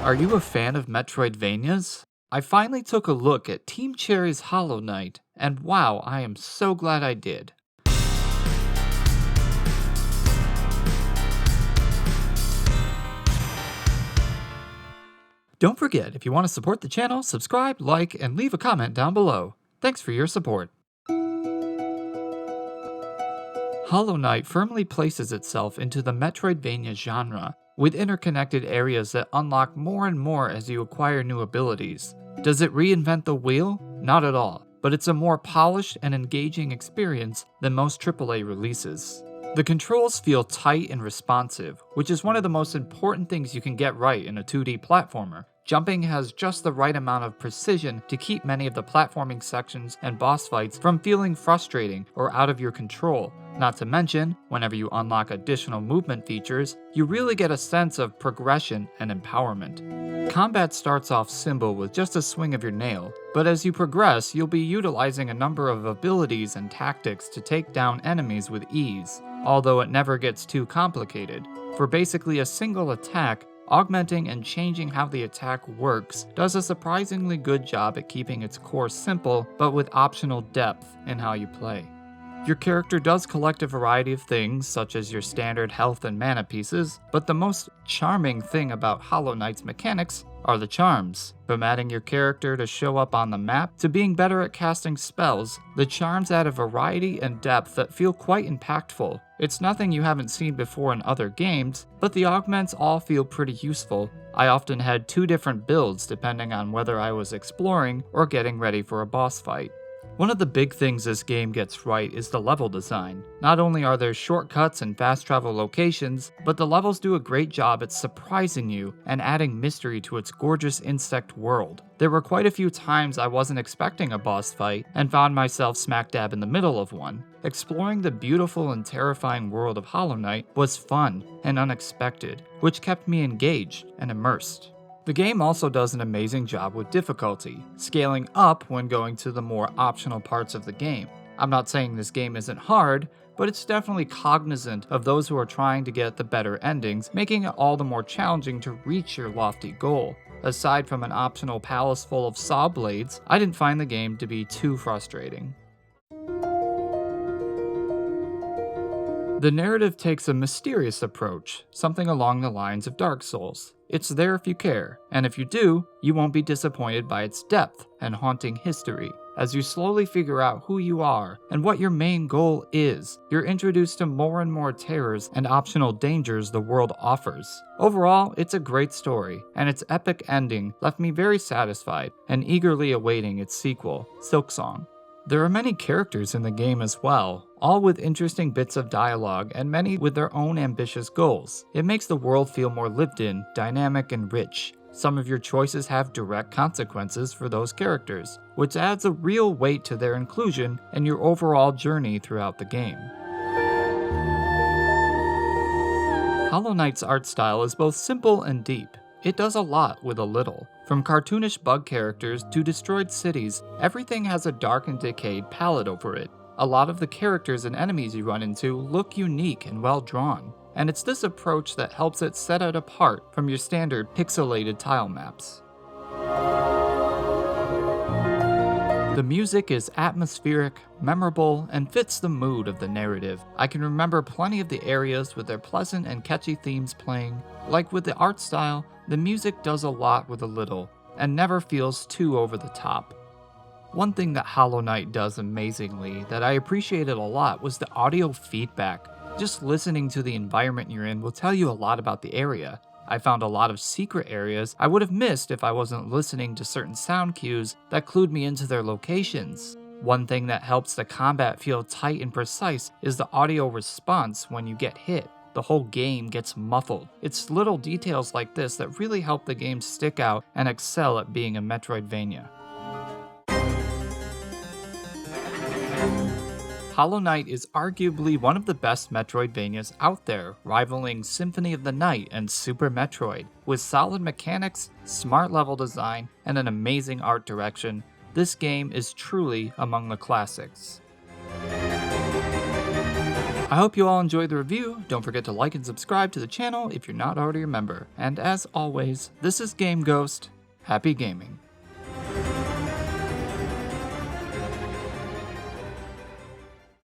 Are you a fan of Metroidvanias? I finally took a look at Team Cherry's Hollow Knight, and wow, I am so glad I did. Don't forget, if you want to support the channel, subscribe, like, and leave a comment down below. Thanks for your support. Hollow Knight firmly places itself into the Metroidvania genre, with interconnected areas that unlock more and more as you acquire new abilities. Does it reinvent the wheel? Not at all, but it's a more polished and engaging experience than most AAA releases. The controls feel tight and responsive, which is one of the most important things you can get right in a 2D platformer. Jumping has just the right amount of precision to keep many of the platforming sections and boss fights from feeling frustrating or out of your control. Not to mention, whenever you unlock additional movement features, you really get a sense of progression and empowerment. Combat starts off simple with just a swing of your nail, but as you progress, you'll be utilizing a number of abilities and tactics to take down enemies with ease, although it never gets too complicated. For basically a single attack, augmenting and changing how the attack works does a surprisingly good job at keeping its core simple, but with optional depth in how you play. Your character does collect a variety of things, such as your standard health and mana pieces, but the most charming thing about Hollow Knight's mechanics are the charms. From adding your character to show up on the map, to being better at casting spells, the charms add a variety and depth that feel quite impactful. It's nothing you haven't seen before in other games, but the augments all feel pretty useful. I often had 2 different builds depending on whether I was exploring or getting ready for a boss fight. One of the big things this game gets right is the level design. Not only are there shortcuts and fast travel locations, but the levels do a great job at surprising you and adding mystery to its gorgeous insect world. There were quite a few times I wasn't expecting a boss fight and found myself smack dab in the middle of one. Exploring the beautiful and terrifying world of Hollow Knight was fun and unexpected, which kept me engaged and immersed. The game also does an amazing job with difficulty, scaling up when going to the more optional parts of the game. I'm not saying this game isn't hard, but it's definitely cognizant of those who are trying to get the better endings, making it all the more challenging to reach your lofty goal. Aside from an optional palace full of saw blades, I didn't find the game to be too frustrating. The narrative takes a mysterious approach, something along the lines of Dark Souls. It's there if you care, and if you do, you won't be disappointed by its depth and haunting history. As you slowly figure out who you are and what your main goal is, you're introduced to more and more terrors and optional dangers the world offers. Overall, it's a great story, and its epic ending left me very satisfied and eagerly awaiting its sequel, Silksong. There are many characters in the game as well, all with interesting bits of dialogue and many with their own ambitious goals. It makes the world feel more lived in, dynamic, and rich. Some of your choices have direct consequences for those characters, which adds a real weight to their inclusion and your overall journey throughout the game. Hollow Knight's art style is both simple and deep. It does a lot with a little. From cartoonish bug characters to destroyed cities, everything has a dark and decayed palette over it. A lot of the characters and enemies you run into look unique and well drawn, and it's this approach that helps it set it apart from your standard pixelated tile maps. The music is atmospheric, memorable, and fits the mood of the narrative. I can remember plenty of the areas with their pleasant and catchy themes playing. Like with the art style, the music does a lot with a little, and never feels too over the top. One thing that Hollow Knight does amazingly that I appreciated a lot was the audio feedback. Just listening to the environment you're in will tell you a lot about the area. I found a lot of secret areas I would have missed if I wasn't listening to certain sound cues that clued me into their locations. One thing that helps the combat feel tight and precise is the audio response when you get hit. The whole game gets muffled. It's little details like this that really help the game stick out and excel at being a Metroidvania. Hollow Knight is arguably one of the best Metroidvanias out there, rivaling Symphony of the Night and Super Metroid. With solid mechanics, smart level design, and an amazing art direction, this game is truly among the classics. I hope you all enjoyed the review. Don't forget to like and subscribe to the channel if you're not already a member. And as always, this is Game Ghost. Happy gaming.